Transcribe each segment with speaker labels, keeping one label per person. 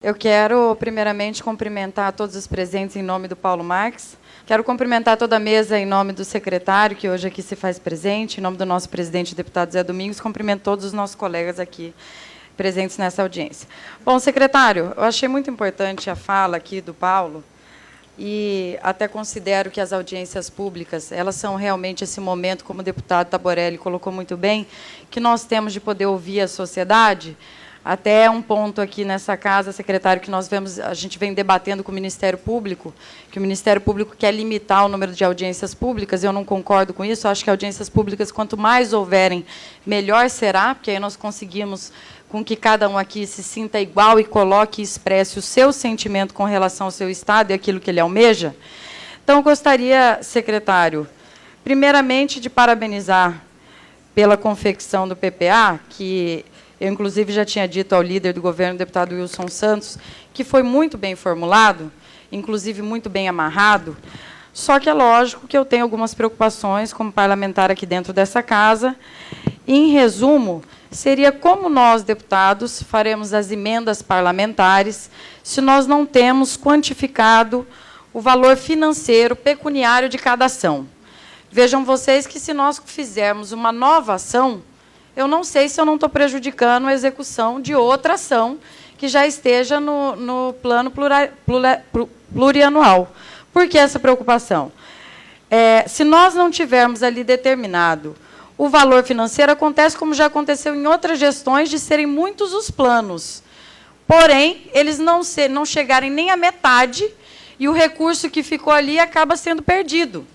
Speaker 1: Eu quero, primeiramente, cumprimentar todos os presentes em nome do Paulo Marques. Quero cumprimentar toda a mesa em nome do secretário, que hoje aqui se faz presente, em nome do nosso presidente, deputado Zé Domingos. Cumprimento todos os nossos colegas aqui presentes nessa audiência. Bom, secretário, eu achei muito importante a fala aqui do Paulo, e até considero que as audiências públicas, elas são realmente esse momento, como o deputado Taborelli colocou muito bem, que nós temos de poder ouvir a sociedade. Até um ponto aqui nessa casa, secretário, que a gente vem debatendo com o Ministério Público, que o Ministério Público quer limitar o número de audiências públicas. Eu não concordo com isso. Eu acho que audiências públicas, quanto mais houverem, melhor será, porque aí nós conseguimos com que cada um aqui se sinta igual e coloque e expresse o seu sentimento com relação ao seu Estado e aquilo que ele almeja. Então, eu gostaria, secretário, primeiramente, de parabenizar pela confecção do PPA, que eu, inclusive, já tinha dito ao líder do governo, o deputado Wilson Santos, que foi muito bem formulado, inclusive muito bem amarrado, só que é lógico que eu tenho algumas preocupações como parlamentar aqui dentro dessa casa. E, em resumo, seria como nós, deputados, faremos as emendas parlamentares se nós não temos quantificado o valor financeiro pecuniário de cada ação. Vejam vocês que, se nós fizermos uma nova ação, eu não sei se eu não estou prejudicando a execução de outra ação que já esteja no plano plurianual. Por que essa preocupação? Se nós não tivermos ali determinado o valor financeiro, acontece como já aconteceu em outras gestões, de serem muitos os planos. Porém, eles não chegarem nem à metade e o recurso que ficou ali acaba sendo perdido.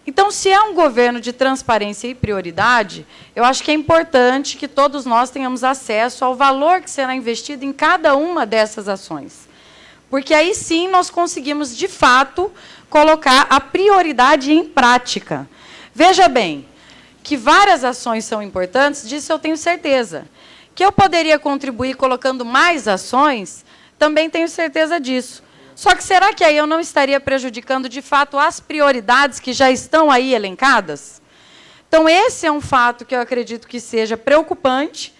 Speaker 1: Então, se é um governo de transparência e prioridade, eu acho que é importante que todos nós tenhamos acesso ao valor que será investido em cada uma dessas ações. Porque aí sim nós conseguimos, de fato, colocar a prioridade em prática. Veja bem, que várias ações são importantes, disso eu tenho certeza. Que eu poderia contribuir colocando mais ações, também tenho certeza disso. Só que será que aí eu não estaria prejudicando, de fato, as prioridades que já estão aí elencadas? Então, esse é um fato que eu acredito que seja preocupante.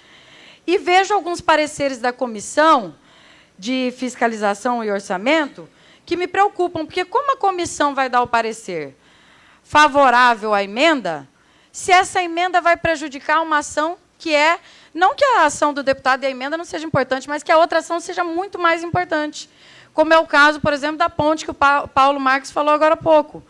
Speaker 1: E vejo alguns pareceres da Comissão de Fiscalização e Orçamento que me preocupam, porque como a comissão vai dar o parecer favorável à emenda, se essa emenda vai prejudicar uma ação que é, não que a ação do deputado e a emenda não seja importante, mas que a outra ação seja muito mais importante. Como é o caso, por exemplo, da ponte que o Paulo Marques falou agora há pouco.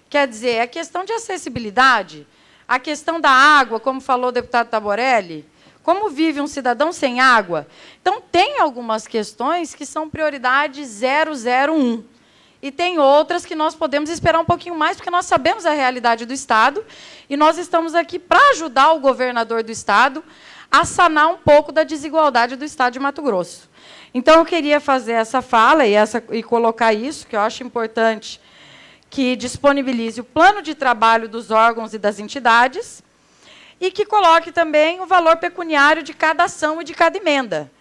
Speaker 1: Quer dizer, a questão de acessibilidade, a questão da água, como falou o deputado Taborelli, como vive um cidadão sem água. Então, tem algumas questões que são prioridade 001. E tem outras que nós podemos esperar um pouquinho mais, porque nós sabemos a realidade do Estado, e nós estamos aqui para ajudar o governador do Estado a sanar um pouco da desigualdade do Estado de Mato Grosso. Então, eu queria fazer essa fala e colocar isso, que eu acho importante, que disponibilize o plano de trabalho dos órgãos e das entidades e que coloque também o valor pecuniário de cada ação e de cada emenda.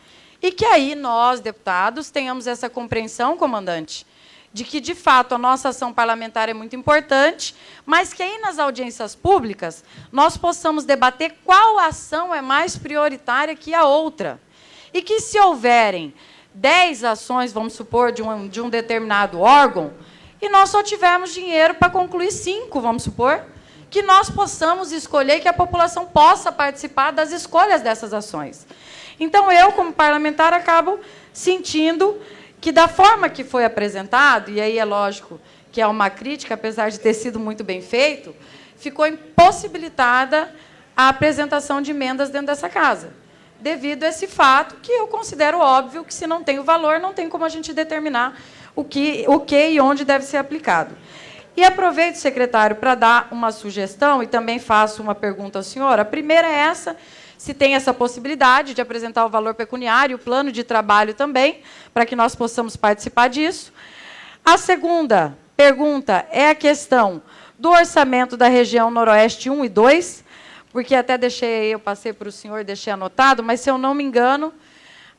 Speaker 1: E que aí nós, deputados, tenhamos essa compreensão, comandante, de que, de fato, a nossa ação parlamentar é muito importante, mas que aí nas audiências públicas nós possamos debater qual ação é mais prioritária que a outra. E que, se houverem 10 ações, vamos supor, de um determinado órgão, e nós só tivermos dinheiro para concluir 5, vamos supor, que nós possamos escolher, que a população possa participar das escolhas dessas ações. Então, eu, como parlamentar, acabo sentindo que, da forma que foi apresentado, e aí é lógico que é uma crítica, apesar de ter sido muito bem feito, ficou impossibilitada a apresentação de emendas dentro dessa casa, devido a esse fato que eu considero óbvio que, se não tem o valor, não tem como a gente determinar o que e onde deve ser aplicado. E aproveito, secretário, para dar uma sugestão e também faço uma pergunta ao senhor. A primeira é essa, se tem essa possibilidade de apresentar o valor pecuniário, o plano de trabalho também, para que nós possamos participar disso. A segunda pergunta é a questão do orçamento da região Noroeste 1 e 2, porque até eu passei para o senhor, deixei anotado, mas, se eu não me engano,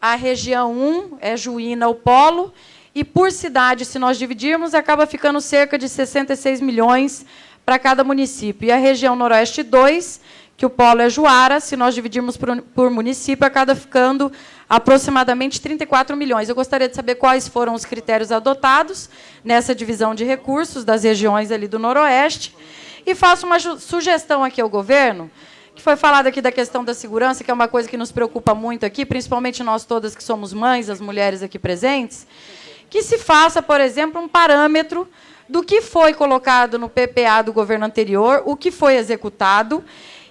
Speaker 1: a região 1 é Juína, o polo, e por cidade, se nós dividirmos, acaba ficando cerca de 66 milhões para cada município. E a região Noroeste 2, que o polo é Juara, se nós dividirmos por município, acaba ficando aproximadamente 34 milhões. Eu gostaria de saber quais foram os critérios adotados nessa divisão de recursos das regiões ali do Noroeste. E faço uma sugestão aqui ao governo, que foi falado aqui da questão da segurança, que é uma coisa que nos preocupa muito aqui, principalmente nós todas que somos mães, as mulheres aqui presentes, que se faça, por exemplo, um parâmetro do que foi colocado no PPA do governo anterior, o que foi executado,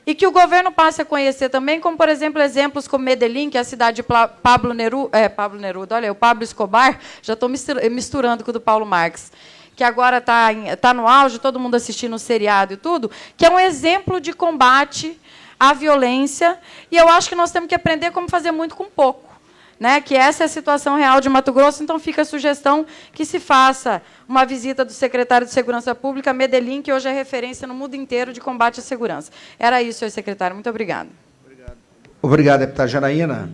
Speaker 1: e que o governo passe a conhecer também, como, por exemplo, exemplos como Medellín, que é a cidade de Pablo Neruda, olha, o Pablo Escobar, já estou misturando com o do Paulo Marx, que agora está no auge, todo mundo assistindo o seriado e tudo, que é um exemplo de combate à violência, e eu acho que nós temos que aprender como fazer muito com pouco, né? Que essa é a situação real de Mato Grosso, então fica a sugestão que se faça uma visita do secretário de Segurança Pública a Medellín, que hoje é referência no mundo inteiro de combate à segurança. Era isso, senhor secretário. Muito obrigada.
Speaker 2: Obrigado, deputada Janaína.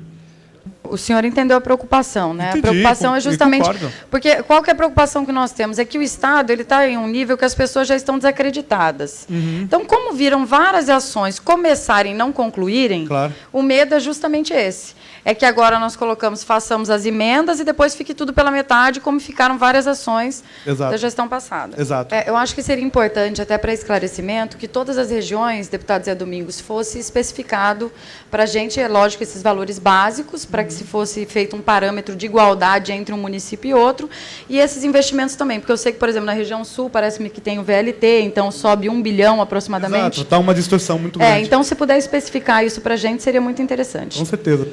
Speaker 1: O senhor entendeu a preocupação, né?
Speaker 3: Entendi,
Speaker 1: a preocupação é justamente...
Speaker 3: concordo.
Speaker 1: Porque qual que é a preocupação que nós temos? É que o Estado está em um nível que as pessoas já estão desacreditadas. Então, como viram várias ações começarem e não concluírem,
Speaker 3: Claro.
Speaker 1: o medo é justamente esse. É que agora nós façamos as emendas e depois fique tudo pela metade, como ficaram várias ações
Speaker 3: Exato.
Speaker 1: da gestão passada.
Speaker 3: Exato.
Speaker 1: Eu acho que seria importante, até para esclarecimento, que todas as regiões, deputado Zé Domingos, fosse especificado para a gente, é lógico, esses valores básicos, para que se fosse feito um parâmetro de igualdade entre um município e outro, e esses investimentos também, porque eu sei que, por exemplo, na região sul, parece-me que tem o VLT, então sobe 1 bilhão aproximadamente.
Speaker 3: Exato, está uma distorção muito grande.
Speaker 1: Então, se puder especificar isso para a gente, seria muito interessante.
Speaker 3: Com certeza.